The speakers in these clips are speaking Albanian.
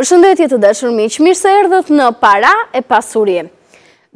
Përshëndetje të dashur miq, mirë se erdhët në Para e Pasuri.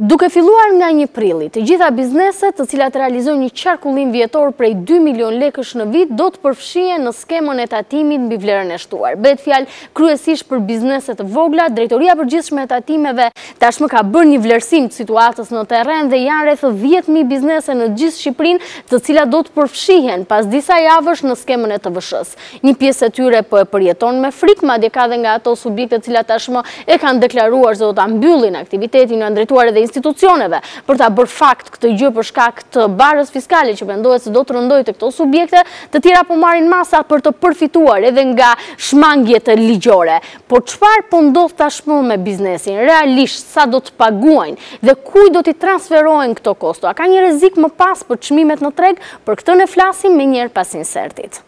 Duke filluar nga 1 prilli, të gjitha bizneset të cilat realizojnë një qarkullim vjetor prej 2 milion lekësh në vit do të përfshihen në skemën e tatimit mbi vlerën e shtuar. Bëhet fjalë kryesisht për bizneset të vogla. Drejtoria e Përgjithshme e Tatimeve tashmë ka bërë një vlerësim të situatës në terren dhe janë rreth 10.000 biznese në gjithë Shqipërinë, të cilat do të përfshihen pas disa javësh në skemën e TVSH-s. Një pjesë e tyre po e përjeton me frikë, madje ka dhe nga ato subjekte të cilat tashmë e kanë deklaruar se do ta mbyllin aktivitetin në ndërtuar edhe institucioneve për ta bërë fakt këtë gjë për shkak të barës fiskale që mendohet se do të rëndojë të këto subjekte, të tjera po marrin masa për të përfituar edhe nga shmangjet ligjore. Po çfarë po ndodh tashmë me biznesin? Realisht sa do të paguajnë dhe kujt do t'i transferohen këto kosto? A ka një rrezik më pas për çmimet në treg? Për këtë ne flasim më njëherë pas insertit.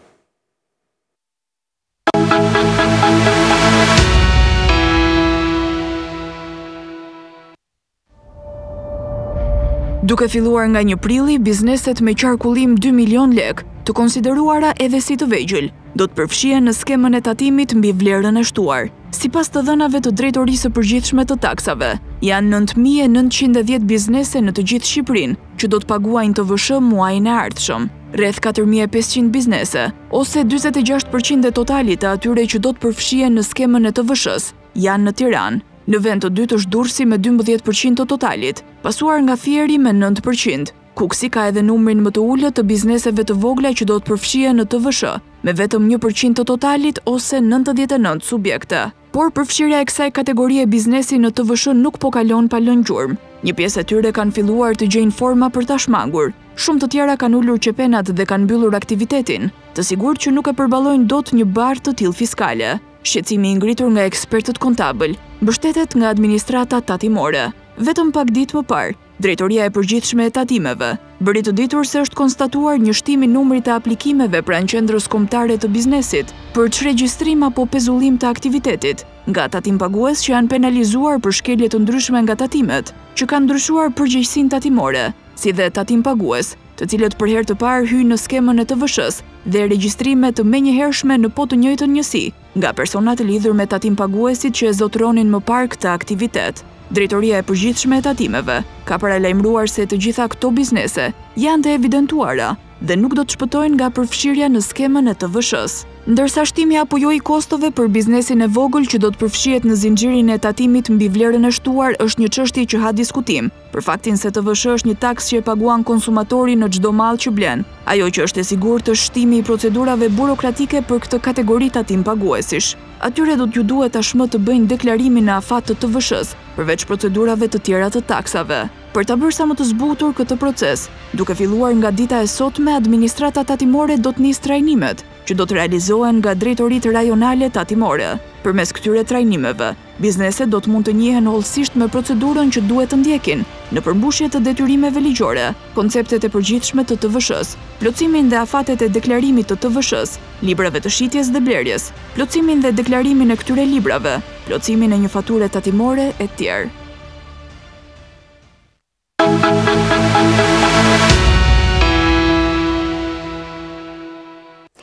Duke filluar nga 1 prilli, bizneset me qarkullim 2 milion lek, të konsideruara edhe si të vegjël, do të përfshihen në skemën e tatimit mbi vlerën e shtuar. Sipas të dhënave të Drejtorisë së Përgjithshme të Taksave, janë 9.910 biznese në të gjithë Shqipërinë që do të paguajnë TVSH muajin e ardhshëm. Rreth 4.500 biznese, ose 46% e totalit të atyre që do të përfshihen në skemën e TVSH-s, janë në Tiranë. Në vend të dytë është Durrësi me 12% të totalit, pasuar nga Fieri me 9%. Kuksi ka edhe numrin më të ulët të bizneseve të vogla që do të përfshihen në TVSH, me vetëm 1% të totalit ose 99 subjekte. Por përfshirja e kësaj kategorie biznesi në TVSH nuk po kalon pa lënë gjurmë. Një pjesë e tyre kanë filluar të gjejnë forma për ta shmangur. Shumë të tjera kanë ulur qepenat dhe kanë mbyllur aktivitetin, të sigurt që nuk e përballojnë dot një barë të tillë fiskale. Shqetësimi i ngritur nga ekspertët kontabël mbështetet nga administrata tatimore. Vetëm pak ditë më parë, Drejtoria e Përgjithshme e Tatimeve bëri të ditur se është konstatuar një shtim i numrit të aplikimeve pranë qendrës kombëtare të biznesit për çregjistrim apo pezullim të aktivitetit nga tatimpagues që janë penalizuar për shkelje të ndryshme nga tatimet, që kanë ndryshuar përgjegjësinë tatimore, si dhe tatimpagues, të cilët për herë të parë hyjnë në skemën e TVSH-s dhe regjistrime të menjëhershme në po të njëjtën njësi nga persona të lidhur me tatimpaguesit që e zotëronin më parë këtë aktivitet. Drejtoria e Përgjithshme e Tatimeve ka paralajmëruar se të gjitha këto biznese janë të evidentuara dhe nuk do të shpëtojnë nga përfshirja në skemën e TVSH-s. Ndërsa shtimi apo jo i kostove për biznesin e vogël që do të përfshihet në zinxhirin e tatimit mbi vlerën e shtuar është një çështje që ha diskutim, për faktin se TVSH është një taks që e paguan konsumatori në çdo mall që blen. Ajo që është e sigurt është shtimi i procedurave burokratike për këtë kategori tatim paguesish. Atyre do t'ju duhet tashmë të bëjnë deklarimin në afat të TVSH-s, përveç procedurave të tjera të taksave. Për ta bërë sa më të zbutur këtë proces, duke filluar nga dita e sotme, administrata tatimore do të nisë trajnimet, që do të realizohen nga drejtoritë rajonale tatimore. Përmes këtyre trajnimeve, bizneset do të mund të njihen hollësisht me procedurën që duhet të ndjekin në përmbushje të detyrimeve ligjore, konceptet e përgjithshme të TVSH-s, plotësimin dhe afatet e deklarimit të TVSH-s, librave të shitjes dhe blerjes, plotësimin dhe deklarimin e këtyre librave, plotësimin e një fature tatimore e tjerë.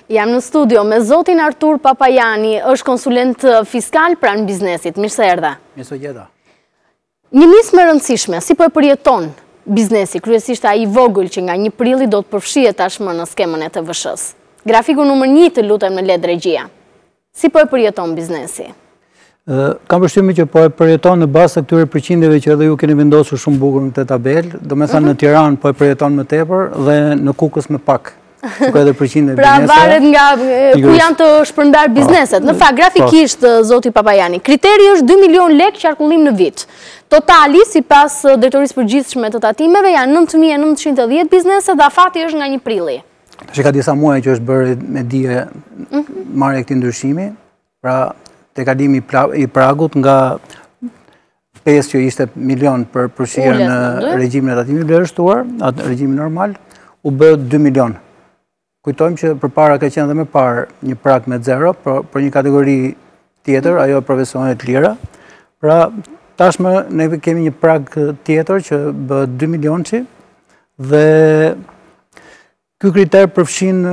Jam në studio me zotin Artur Papajani, është konsulent fiskal pranë biznesit. Mirë se erdha. Mirë se gjeta. Një nismë e rëndësishme, si po e përjeton biznesi, kryesisht ai i vogël që nga 1 prilli do të përfshihet tashmë në skemën e TVSH-s. Grafiku numër 1 të lutem në led regjia. Si po e përjeton biznesi? Kam përshtypjen që po e përjeton në bazë të këtyre përqindjeve që edhe ju keni vendosur shumë bukur në këtë tabelë, domethënë në Tiranë po e përjeton më tepër dhe në Kukës më pak. Pra varet nga ku janë të shpërndar bizneset. Në fakt, grafikisht, zoti Papajani, kriteri është 2 milion lek qarkullim në vit. Totali, sipas Drejtorisë Përgjithshme të Tatimeve, janë 9.910 biznese dhe afati është nga 1 prilli. Tash ka disa muaj që është bërë me dije marrja e këtij ndryshimi, pra tekalimi i pragut nga 5 që ishte milion për përfshirjen në regjimin e tatimit vlerë shtuar, atë regjimin normal, u bë 2 milion. Kujtojmë që përpara ka qenë dhe më parë një prag me 0, për një kategori tjetër, ajo profesionet lira. Pra, tashmë ne kemi një prag tjetër që bëhet 2 milionçi dhe ky kriter përfshin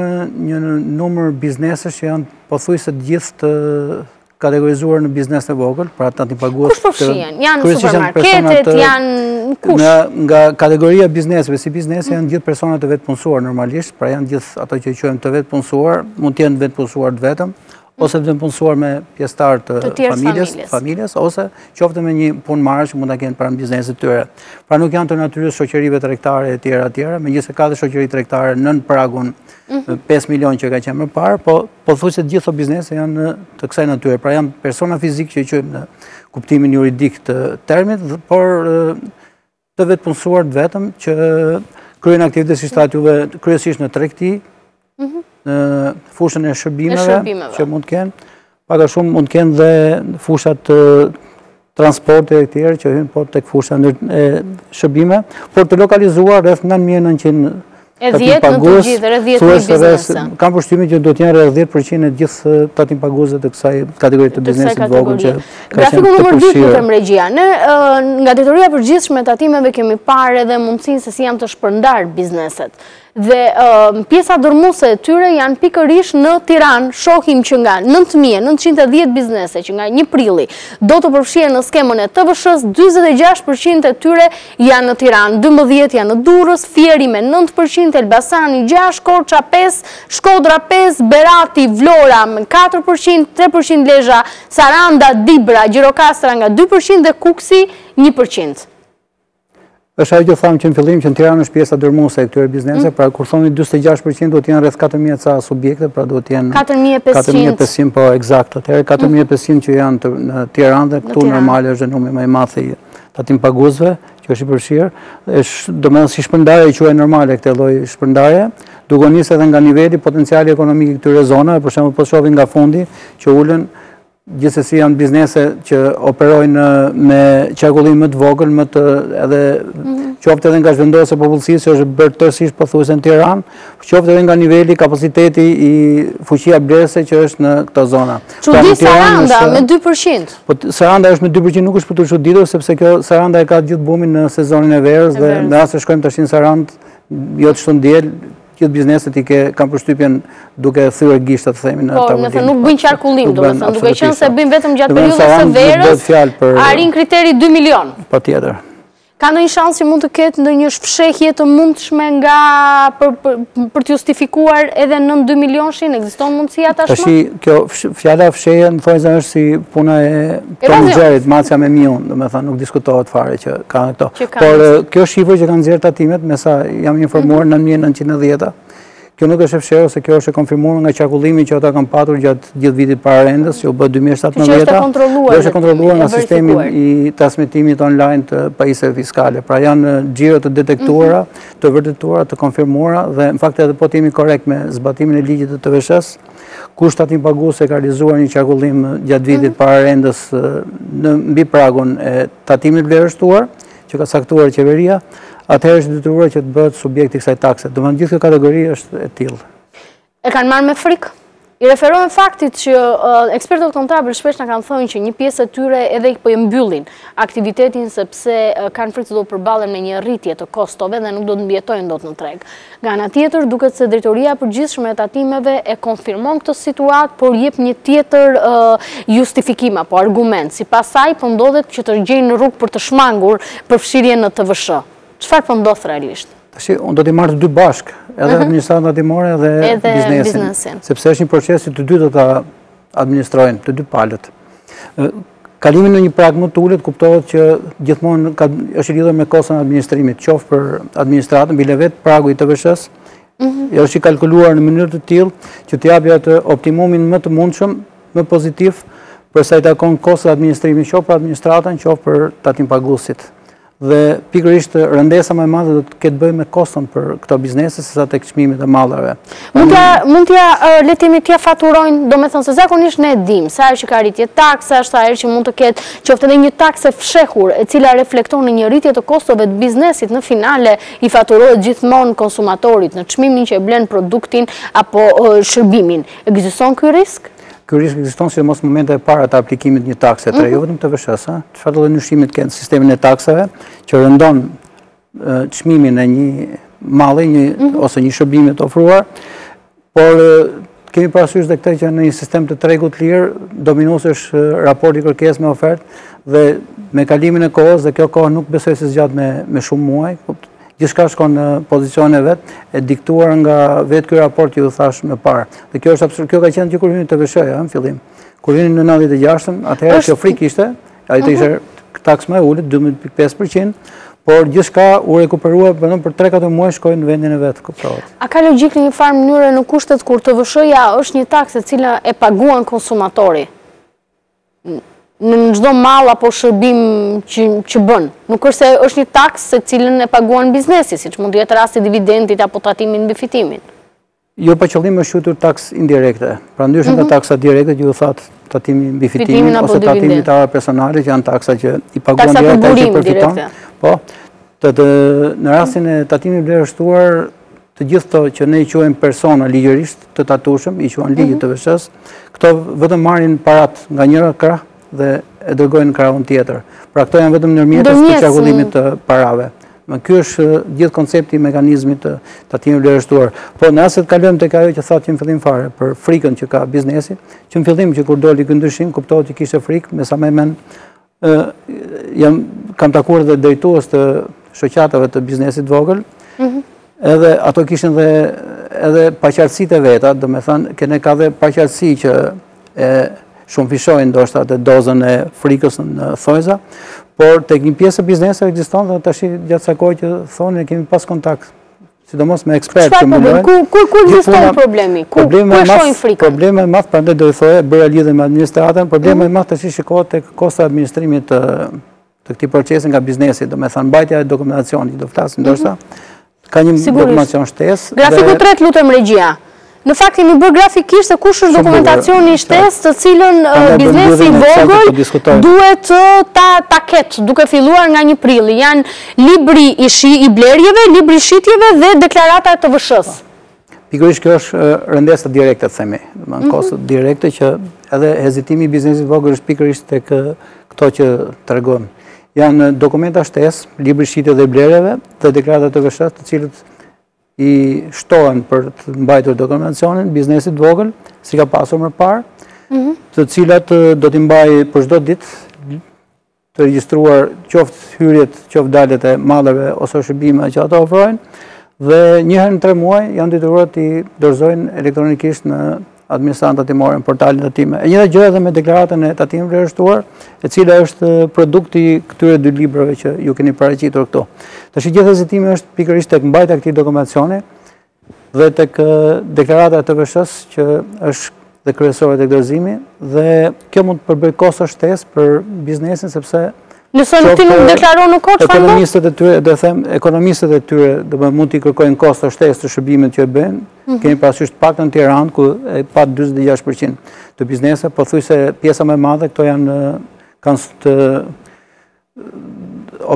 një numër biznesesh që janë pothuajse të gjithë të kategorizuar në biznes të vogël, pra tatim pagues. Kush përfshihen? Janë supermarketet, janë kush? Nga kategoria bizneseve, si biznesi janë gjithë personat të vetë punësuar normalisht, pra janë gjithë ato që quajmë të vetë punësuar, mund të jenë vetë punësuar të vetëm, ose të punësuar me pjesëtar të familjes, ose qoftë me një punë marrë që mund të kenë pranë biznesit tyre. Pra nuk janë të natyrës shoqërive tregtare e tjera, megjithëse ka dhe shoqëri tregtare nën pragun 5 milion që ka qenë më parë, po thuajse të gjitha bizneset janë të kësaj natyre. Pra janë persona fizikë që quajmë në kuptimin juridik të termit, por të vetë punësuar të vetëm që kryen aktivitetet si shtat juve kryesisht në tregti, në fushën e shërbimeve që mund të kenë, pak a shumë mund të kenë dhe fushat të transportit e tjerë që hynë po tek fusha e shërbime, por të lokalizuar rreth 9.900 tatim pagues, kam përshtymin që do të jenë rreth 10% e gjithë tatim paguesve të kësaj kategori të biznesit vogël që ka qenë të përfshirë. Regjia, ne nga detoria përgjithshme e tatimeve kemi parë edhe mundësinë se si janë të shpërndarë bizneset. Dhe pjesa dërmuese e tyre janë pikërisht në Tiranë. Shohim që nga 9.910 biznese që nga 1 prilli do të përfshihen në skemën e TVSH-s, 46% e tyre janë në Tiranë, 12 janë në Durrës, Fieri me 9%, Elbasani 6%, Korça 5%, Shkodra 5%, Berati, Vlora me 4%, 3% Lezhë, Saranda, Dibra, Gjirokastra nga 2% dhe Kuksi 1%. Është ajo që thamë që në fillim që në Tiranë është pjesa dërmuese e këtyre biznese, pra kur thoni 46% do të jenë rreth 4.000 ca subjekte, pra do të jenë 4.500, po eksakt, atëherë 4.500 që janë në Tiranë dhe këtu normale është numri më i madh i tatim paguesve, që është i përfshirë, domethënë si shpërndarje quhet normale këtë lloj shpërndarje, duke nisur edhe nga niveli potenciali ekonomik i këtyre zonave, për shembull po shohim nga fundi që ulën gjithsesi janë biznese që operojnë me qarkullim më të vogël, më të edhe qoftë edhe nga zhvendosja e popullsisë që është bërë tërësisht pothuajse në Tiranë, qoftë edhe nga niveli kapaciteti i fuqia blerëse që është në këto zona. Çudi Saranda me 2%. Po Saranda është me 2%, nuk është për të çuditur sepse kjo Saranda e ka gjithë bumin në sezonin e verës dhe në rast se shkojmë tash në Sarandë, jo të shton diel, gjithë bizneset kam përshtypjen duke thyer gishtat, themi në tavolin. Po, nuk bëjnë qarkullim, domethënë, duke qenë se bëjnë vetëm gjatë periudhës së verës, arrin kriteri 2 milion. Patjetër. Ka ndonjë shans që mund të ketë ndonjë shfshehje të mundshme nga për të justifikuar edhe nën 2 milionshin, ekziston mundësia tashmë? Tashi kjo fjala fshehje në thonjza është si puna e Tomxherit, macja me miun, domethënë nuk diskutohet fare që kanë këto. Por kjo shifër që kanë nxjerrë tatimet, me sa jam informuar 9.910, kjo nuk është e fshehur se kjo është e konfirmuar nga qarkullimi që ata kanë patur gjatë gjithë vitit para rendës, që u bë 2017. Kjo është e kontrolluar nga sistemi i transmetimit online të pajisjeve fiskale. Pra janë xhiro të detektuara, të vërtetuara, të konfirmuara dhe në fakt edhe po të jemi korrekt me zbatimin e ligjit të TVSH-s, kush tatim pagues e ka realizuar një qarkullim gjatë vitit para rendës në mbi pragun e tatimit vlerësuar që ka caktuar qeveria, atëherë është detyruar që të bëhet subjekt i kësaj takse. Domethënë gjithë kjo kategori është e tillë. E kanë marrë me frikë? I referohen faktit që ekspertët kontabil shpesh na kanë thënë që një pjesë e tyre edhe po e mbyllin aktivitetin sepse kanë frikë se do të përballen me një rritje të kostove dhe nuk do të mbijetojnë dot në treg. Nga ana tjetër, duket se drejtoria e përgjithshme e tatimeve e konfirmon këtë situatë, por jep një tjetër justifikim apo argument. Sipas saj, po ndodhet që të gjejnë në rrugë për të shmangur përfshirjen në TVSH. Çfarë po ndodh realisht? Tashi unë do t'i marrë të dy bashkë, edhe administratën tatimore dhe biznesin, sepse është një proces që të dy do ta administrojnë, të dy palët. Kalimin në një prag më të ulët kuptohet që gjithmonë është i lidhur me kostën e administrimit, qoftë për administratën, bile vetë pragu i TVSH-s, është i kalkuluar në mënyrë të tillë që të japë atë optimumin më të mundshëm, më pozitiv për sa i takon kostot e administrimit, qoftë për administratën, qoftë për tatim paguesit. Dhe pikërisht rëndesa më e madhe do të ketë bëjë me koston për këto biznese sesa tek çmimet e mallrave. Mund le të themi t'ia faturojnë, domethënë se zakonisht ne e dimë se ajo që ka rritje taksa është ajo që mund të ketë qoftë edhe një taksë fshehur e cila reflekton në një rritje të kostove të biznesit, në finale i faturohet gjithmonë konsumatorit në çmimin që e blen produktin apo shërbimin. Ekziston ky risk? Ky risk ekziston sidomos në momente e para të aplikimit një takse tre, jo vetëm TVSH-s, çfarë lloj ndryshimi kanë sistemin e taksave që rëndon çmimin e një malli ose një shërbimi të ofruar, por kemi parasysh dhe këtë që në një sistem të tregut lirë, dominues është raporti kërkesë me ofertë dhe me kalimin e kohës, dhe kjo kohë nuk besoj se zgjat me shumë muaj, gjithçka shkon në pozicione vetë, e diktuar nga vetë ky raport që ju thash më parë. Dhe kjo është absurd, kjo ka qenë që kur hynin TVSH-ja në fillim. Kur hynin në 96-ën, atëherë kjo frikë ishte, ai të ishte taks më e ulët 12.5%, por gjithçka u rekuperua për 3-4 muaj shkoi në vendin e vet, kuptohet. A ka logjik në një farë mënyrë në kushtet kur TVSH-ja është një taksë e cila e paguan konsumatori në çdo mall apo shërbim që bën? Nuk është se është një taksë se cilën e paguan biznesi, siç mund të jetë rasti dividendit apo tatimi mbi fitimin. Jo, pa qëllim është quajtur taksë indirekte. Pra ndryshe nga taksa direkte që ju thatë tatimi mbi fitimin ose tatimi të personale që janë taksa që i paguan direkt ai që përfiton. Po, në rastin e tatimit vlerësuar, të gjithë to që ne i quajmë persona ligjërisht të tatueshëm, i quajnë ligj të TVSH-s, këto vetëm marrin parat nga njëra krah dhe e dërgojnë në krahun tjetër. Pra këto janë vetëm ndërmjetës të qarkullimit të parave. Ky është gjithë koncepti i mekanizmit të tatimit vlerësuar. Po në rast se kalojmë tek ajo që thatë në fillim fare për frikën që ka biznesi, që në fillim që kur doli ky ndryshim kuptohet që kishte frikë, me sa më mend kam takuar dhe drejtues të shoqatave të biznesit vogël, edhe ato kishin edhe paqartësitë e veta, domethënë kene ka dhe paqartësi që shumë fishojnë ndoshta atë dozën e frikës në thojza, por tek një pjesë e biznesit ekziston dhe tash gjatë sa kohë që thonë kemi pas kontakt, sidomos me ekspertë që mundojnë. Ku ekziston problemi? Ku shohin frikën? Problemi më i madh, prandaj do të thoya, bëra lidhje me administratën, problemi më i madh tash shikohet tek kosta e administrimit të këtij procesi nga biznesi, domethënë mbajtja e dokumentacionit, do flasim ndoshta. Ka një dokumentacion shtesë. Grafiku 3, lutem regjia. Në fakt kemi bërë grafikisht se kush është dokumentacioni i shtesë të cilën biznesi i vogël duhet ta ketë, duke filluar nga 1 prilli. Janë libri i blerjeve, libri i shitjeve dhe deklarata e TVSH-s. Pikërisht kjo është rëndesa direkte, themi, domethënë kostot direkte që edhe hezitimi i biznesit vogël është pikërisht tek këto që tregojmë. Janë dokumenta shtesë, libri i shitjeve dhe blerjeve dhe deklarata e TVSH-s, të cilët i shtohen për të mbajtur dokumentacionin biznesit vogël, si ka pasur më parë, të cilat do t'i mbaj për çdo ditë të regjistruar qoftë hyrjet, qoftë daljet e malleve ose shërbime që ato ofrojnë, dhe një herë në 3 muaj janë detyruar t'i dorëzojnë elektronikisht në administratën tatimore në portalin tatime. E njëjta gjë edhe me deklaratën e tatimit vlerësuar, e cila është produkti këtyre 2 librave që ju keni paraqitur këtu. Tash gjithë hezitimi është pikërisht tek mbajtja e këtij dokumentacioni dhe tek deklarata e TVSH-s që është dhe kryesore tek dorëzimi, dhe kjo mund të përbëjë kosto shtesë për biznesin sepse nëse ti nuk deklaron në kohë çfarë? Ekonomistët e tyre, do them, ekonomistët e tyre do mund t'i kërkojnë kosto shtesë të shërbimit që e bëjnë. Kemi parasysh të paktën në Tiranë ku e pat 46% të bizneseve, pothuajse pjesa më e madhe këto kanë të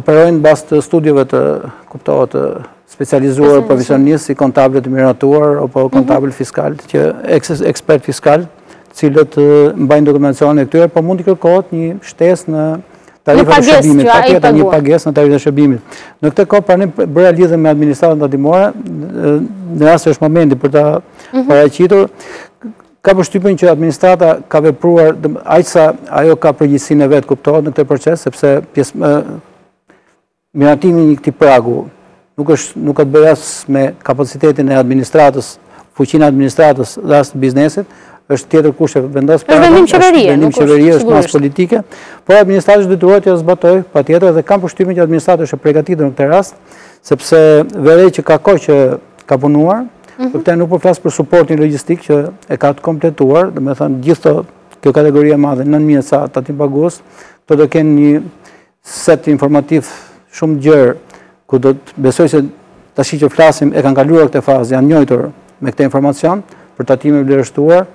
operojnë bazë të studieve të kuptohet të specializuar profesionistë si kontabël të miratuar apo kontabël fiskal, që ekspert fiskal, të cilët mbajnë dokumentacionin e këtyre, por mund t'i kërkohet një shtesë në tarifat e shërbimit, patjetër një pagesë në tarifat e shërbimit. Në këtë kohë ne bëra lidhje me administratën tatimore, në rast se është momenti për ta paraqitur, ka përshtypjen që administrata ka vepruar aq sa ajo ka përgjegjësinë e vet, kuptohet në këtë proces, sepse miratimi i këtij pragu nuk ka të bëjë as me kapacitetin e administratës, fuqinë e administratës dhe as të biznesit, është tjetër kush e vendos pragun. Vendim qeverie, është mas politike, por administrata detyrohet të zbatojë patjetër dhe kam përshtypjen që administrata është e përgatitur në këtë rast, sepse verej që ka kohë që ka punuar, por këtë nuk po flas për suportin logjistik që e ka të kompletuar, domethënë gjithë kjo kategori e madhe 9000 sa tatim pagues, këto do kenë një set informativ shumë gjerë, ku do të besoj se tash që flasim e kanë kaluar këtë fazë, janë njohur me këtë informacion për tatimin e vlerësuar,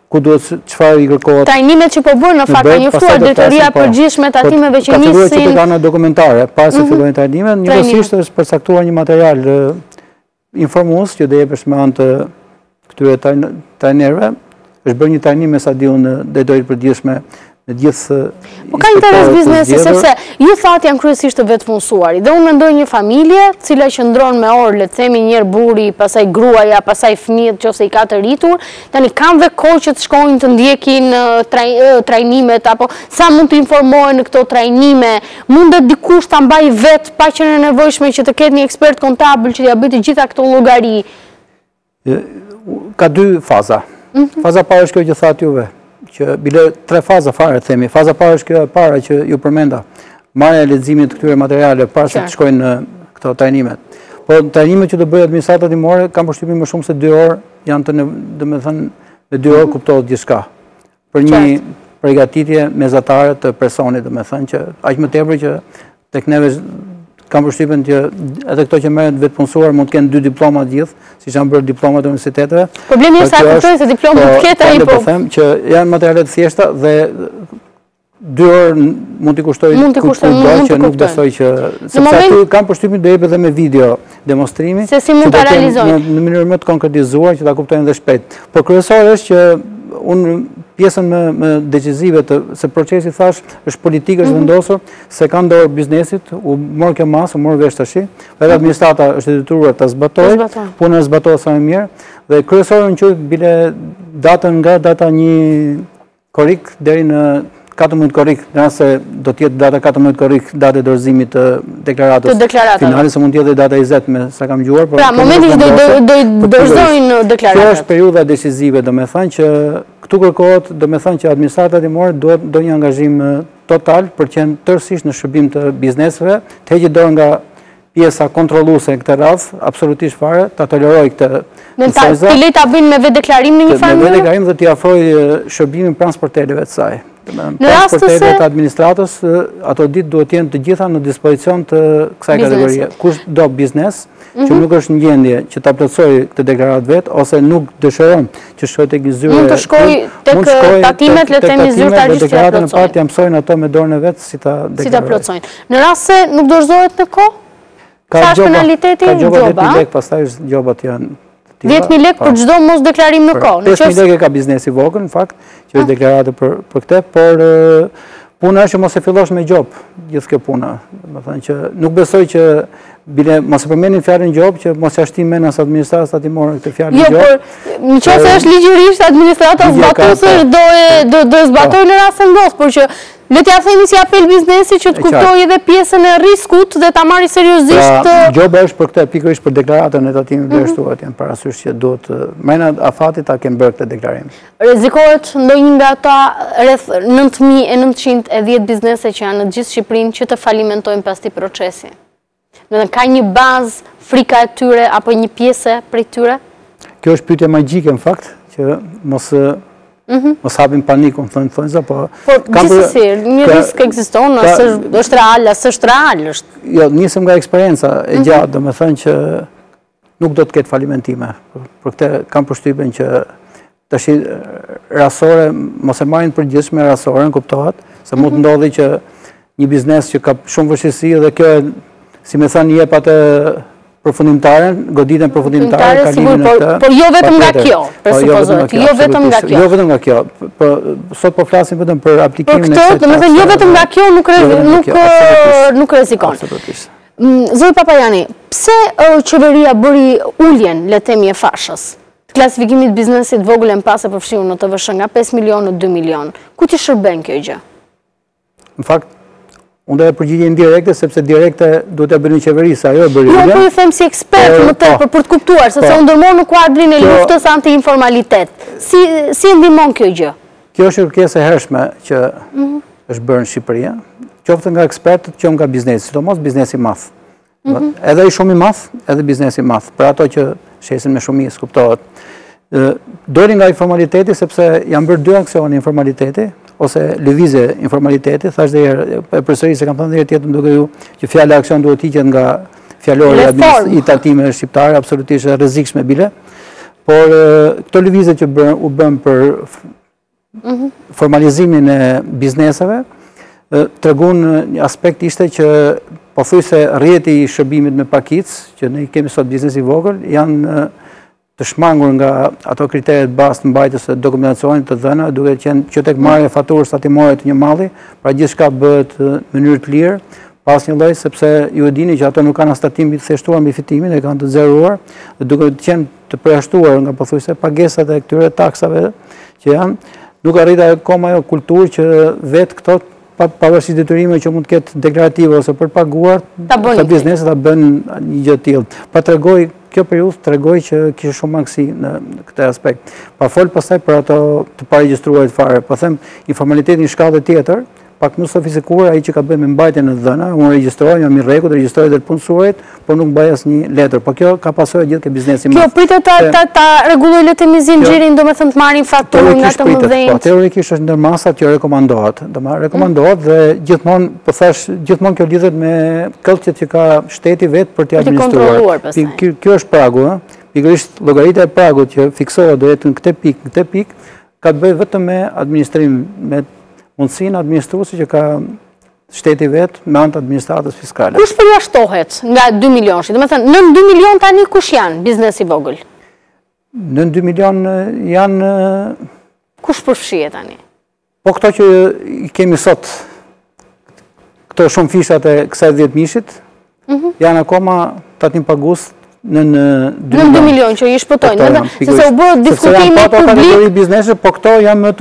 ku duhet çfarë i kërkohet. Trajnimet që po bën në fakt ka njoftuar drejtoria e përgjithshme e tatimeve që nisin. Ka filluar që dokumentare, pas se fillojnë trajnimet, njëkohësisht është përcaktuar një material informues që do jepesh me anë të këtyre trajnerëve. Është bërë një trajnim me sa diun drejtorit përgjithshme në gjithë. Po ka interes biznesi, sepse ju thatë janë kryesisht të vetë punësuari. Dhe unë mendoj një familje, cila qëndron me orë, le të themi njërë buri, pasaj gruaja, pasaj fëmijët që ose i ka të rritur, tani kanë dhe kohë që të shkojnë të ndjekin trajnimet, apo sa mund të informohen në këto trajnime, mundet dikush të mbaj vetë, pa që në nevojshme që të ketë një ekspert kontabël që t'ja bëjtë gjitha këto llogari. Ka dy faza. Faza parë është kjo që thatë juve, që bile 3 faza fare, themi. Faza parë është kjo e para që ju përmenda, marrja e leximit të këtyre materiale para se të shkojnë në këto trajnimet. Po trajnimet që do bëjë administrata timore kanë përshtypjen më shumë se 2 orë, janë të domethënë me 2 orë kuptohet gjithçka. Për një përgatitje mesatare të personit, domethënë që aq më tepër që tek neve kam përshtypjen që edhe këto që merren vetë punësuar mund të kenë 2 diploma të gjithë, siç janë bërë diplomat e universiteteve. Problemi është sa kuptoj se diplomat të ketë ai po. Po them që janë materiale të thjeshta dhe 2 orë mund t'i kushtojë që nuk besoj që sepse aty kam përshtypjen do jepet edhe me video demonstrimi se si mund ta realizojnë në mënyrë më të konkretizuar që ta kuptojnë dhe shpejt. Por kryesore është që unë pjesën më decizive se procesi thash është politik, është vendosur, se ka ndorë biznesit, u morë kjo masë, u morë vesh tash, edhe administrata është detyruar të zbatojë, punë zbatohet sa më mirë, dhe kryesorë në qëjtë bile datën nga data 1 korrik deri në 14 korrik, nëse do t'jetë data 14 korrik data e dorëzimit të deklaratës finale, se mund t'jetë data 20 me sa kam gjuar. Pra, momenti që do dorëzojnë deklaratat. Kjo është periudha decisive, do me thënë që këtu kërkohet, do me thënë që administratat timore do një angazhim total për qenë tërësisht në shërbim të biznesve, të heqë dorë nga pjesa kontrolluese në këtë radhë, absolutisht fare, ta toleroj këtë. Të lej ta bëjnë me vetë deklarim në një farë mënyrë? Me vetë deklarim dhe t'i afroj shërbimin pranë sporteleve të saj. Në sporteleve të administratës, ato ditë duhet jenë të gjitha në dispozicion të kësaj kategorie. Kush do biznes, që nuk është në gjendje që ta plotësoj këtë deklarat vetë, ose nuk dëshiron që shkojë tek zyre. Mund të shkoj tek tatimet, le të themi zyrtar gjithë të plotësojnë. Në part jam mësojnë ato me dorën e vet si ta plotësojnë. Në rast se nuk dorëzohet në kohë? Sa është penaliteti? Ka gjoba 10.000 lekë, pastaj gjobat janë 10.000 lekë për çdo mos deklarim në kohë. 5.000 lekë ka biznesi vogël, në fakt, që është deklarate për këtë, por puna është që mos e fillosh me gjobë, gjithë kjo puna. Më thënë që nuk besoj që bile mos e përmenin fjalën gjobë, që mos jashtim menas administratës tatimore këtë fjalën gjobë. Jo, por në qoftë se është ligjërisht administrata zbatuese do zbatoj në rast se ndodh, por që le t'ja themi si apel biznesi që të kuptoj edhe pjesën e riskut dhe ta marri seriozisht. Gjoba është për këtë pikërisht për deklaratën e tatimit vlerësuar, janë parasysh që duhet mrena afatit ta kemë bërë këtë deklarim. Rrezikohet ndonjë nga ata rreth 9.910 biznese që janë në gjithë Shqipërinë që të falimentojnë pas këtij procesi. Do të ka një bazë frika e tyre apo një pjesë prej tyre? Kjo është pyetje magjike në fakt, që mos hapim panikun, thonë, po... Por, gjithsesi, një risk ekziston, është real, është real. Jo, nisëm nga eksperienca e gjatë, do me thënë që nuk do të ketë falimentime. Për këtë kam përshtypjen që tash rasore, mos e marrin përgjithshme rasore, në kuptohet, se mund të ndodhi që një biznes që ka shumë vështirësi dhe kjo, si me thënë, jep atë përfundimtare, goditën përfundimtare, kalimin e këtë. Por jo vetëm nga kjo, presupozojt, jo vetëm nga kjo. Jo vetëm nga kjo, sot po flasim vetëm për aplikimin e kësaj. Për këtë, do të thënë jo vetëm nga kjo nuk rrezikon. Zoti Papajani, pse qeveria bëri uljen, le të themi, e fashës? Klasifikimit biznesit vogël e mpase përfshirur në TVSH nga 5 milion në 2 milion. Ku t'i shërben kjo gjë? Në fakt, unë dhe përgjigje indirekte, sepse direkte duhet e bëni qeverisë, ajo e bëri. Jo, po ju them si ekspert më tepër për të kuptuar, sepse u ndërmor në kuadrin e luftës anti-informalitet. Si ndihmon kjo gjë? Kjo është kërkesë e hershme që është bërë në Shqipëri, qoftë nga ekspertët, qoftë nga biznesi, sidomos biznesi i madh. Edhe i shumë i madh, edhe biznesi i madh, për ato që shesin me shumicë, kuptohet. Doli nga informaliteti, sepse janë bërë 2 aksione informaliteti, ose lëvizje informaliteti, thash dhe e përsëri se kam thënë dhe tjetër duke ju që fjala aksion duhet hiqet nga fjalori i tatimeve shqiptare, absolutisht rrezikshme bile. Por këto lëvizje që u bën për formalizimin e bizneseve, tregon një aspekt ishte që pothuajse rrjeti i shërbimit me pakicë, që ne kemi sot biznesi i vogël, janë të shmangur nga ato kriteret bazë të mbajtjes së dokumentacionit të dhëna, duke qenë që tek marrja e faturës tatimore të një malli, pra gjithçka bëhet në mënyrë të lirë, pas një lloj, sepse ju e dini që ato nuk kanë as tatim të thjeshtuar mbi fitimin, e kanë të zeruar, dhe duke qenë të përjashtuar nga pothuajse pagesat e këtyre taksave që janë, nuk arrita akoma ajo kulturë që vetë këto pavarësisht detyrimeve që mund të ketë deklarative ose për paguar, të bizneset ta bëjnë një gjë të tillë. Pa tregoj kjo periudhë tregoj që kishte shumë mangësi në këtë aspekt. Pa fol pastaj për ato të paregjistruarit fare, po them informalitetin në shkallë tjetër, pak më sofistikuar ai që ka bënë me mbajtjen e dhëna, unë regjistroj, jam i rregullt, regjistroj dhe punësuarit, por nuk mbaj asnjë letër. Po kjo ka pasojë gjithë ke biznesi. Kjo pritet ta rregulloj letemi zinxhirin, domethënë të marrin faturën nga të mëdhenjt. Po teorikisht është ndër masat që rekomandohet. Rekomandohet dhe gjithmonë, po thash, gjithmonë kjo lidhet me këllçet që ka shteti vetë për t'i administruar. Kjo është pragu, pikërisht llogaritja e pragut që fiksohet do jetë në këtë pikë, ka të bëjë vetëm me administrim, me mundësinë administruese që ka shteti vetë me anë të administratës fiskale. Kush përjashtohet nga 2 milionshi? Domethënë, në 2 milion tani kush janë biznesi vogël? Në 2 milion janë... Kush përfshihet tani? Po këto që i kemi sot, këto shumë fishat e kësaj 10 mishit, janë akoma tatim pagues në 2 milion që i shpëtojnë, sepse u bërë diskutimi publik. Biznese, po këto janë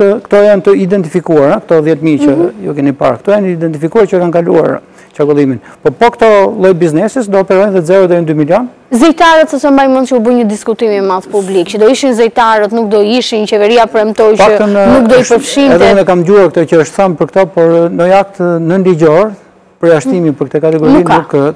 të identifikuara, këto 10.000 që ju keni parë, këto janë identifikuar që kanë kaluar qarkullimin. Po këto lloj bizneses do operojnë dhe 0 deri në 2 milion. Zejtarët, se mbaj mend që u bë një diskutim i madh publik, që do ishin zejtarët, nuk do ishin, qeveria premtoi që nuk do i përfshinte. Edhe ne kam dëgjuar këtë që është thënë për këto, por në akt nënligjor, përjashtimi për këtë kategori nuk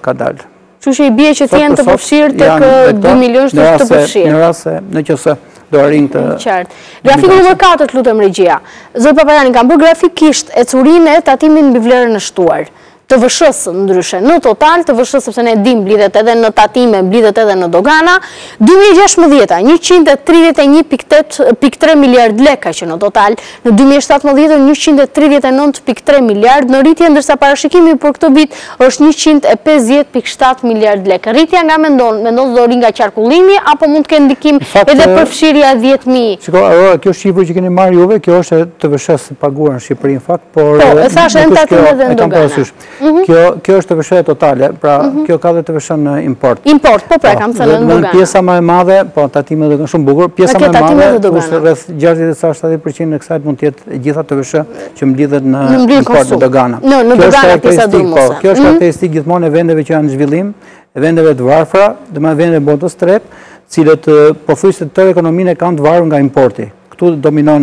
ka dalë. Kështu që i bie që të jenë të përfshirë tek 2 milionë të përfshirë. Në rast se nëse do arrin të... Qartë. Grafiku nr. 4, lutem regjia. Zot Papajani, kam bërë grafikisht e curinë e tatimit mbi vlerën e shtuar. TVSH ndryshe. Në total, TVSH, sepse ne dim blidhet edhe në tatime, blidhet edhe në dogana, 2016, 131.3 miliard leka që në total, në 2017, 139.3 miliard, në rritje ndërsa parashikimi për këtë vit është 150.7 miliard leka. Rritja nga mendon do ri nga qarkullimi, apo mund të kenë ndikim edhe përfshirja 10.000? Shiko, kjo shifër që keni marrë juve, kjo është TVSH së paguar në Shqipëri në fakt, por... Po, e thashë në tatime dhe në dogana. Kjo është TVSH totale, pra kjo ka dhe TVSH në import. Import, po pra, kam thënë në dogana. Pjesa më e madhe, po tatime dhe shumë bukur, pjesa më e madhe, është rreth 60-70% në kësaj mund të jetë gjitha TVSH që mblidhet në import në dogana. Në dogana pjesa durmose. Kjo është karakteristikë gjithmonë e vendeve që janë në zhvillim, e vendeve të varfra, dhe me vendeve botës tretë, cilët pothuajse tërë ekonominë kanë të varur nga importi. Këtu dominon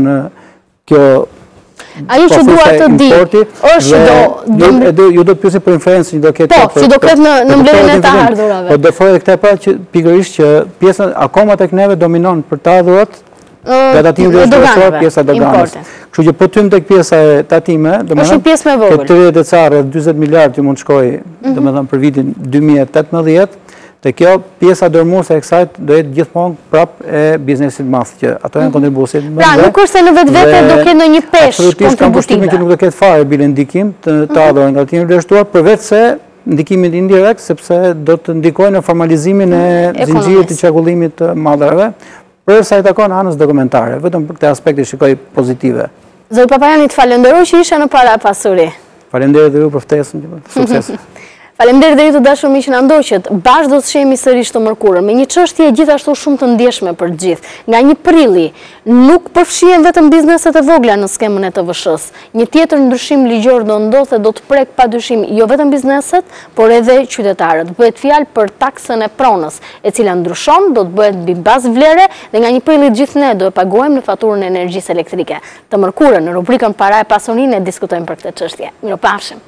kjo. Ajo që dua të di është ju do të pyesni për influencën që do ketë. Po, që do ketë në mbledhjen e të ardhurave. Po do thotë këtë pra që pikërisht që pjesa akoma tek neve dominon për të ardhurat nga tatimi vlerësor pjesa doganës. Kështu që po tym tek pjesa e tatime, domethënë është pjesë më e vogël. 30 carë 40 miliardë që mund shkojë, domethënë për vitin 2018. Te kjo pjesa dërmuese e kësaj do jetë gjithmonë prap e biznesit madh që ato janë kontribuesit më. Pra, nuk është se në vetvete do ketë ndonjë peshë kontributive. Që nuk do ketë fare bile ndikim të ardhurave nga tatimi vlerësuar, përveç se ndikimin indirekt, sepse do të ndikojë në formalizimin e zinxhirit të qarkullimit të mallareve, për sa i takon anës dokumentare, vetëm për këtë aspekt shikoj pozitive. Zot Papajani, të falenderoj që ishe në para pasuri. Faleminderit edhe ju për ftesën, sukses. Faleminderit dhe ju të dashur miq që na ndoqët. Bashkë do të shihemi sërish të mërkurën me një çështje gjithashtu shumë të ndjeshme për të gjithë. Nga 1 prilli nuk përfshihen vetëm bizneset e vogla në skemën e TVSH-s. Një tjetër ndryshim ligjor do ndodhë dhe do të prek padyshim jo vetëm bizneset, por edhe qytetarët. Bëhet fjalë për taksën e pronës, e cila ndryshon, do të bëhet mbi bazë vlere dhe nga 1 prilli gjithë ne do e paguajmë në faturën e energjisë elektrike. Të mërkurën në rubrikën Para e Pasurinë diskutojmë për këtë çështje. Mirupafshim.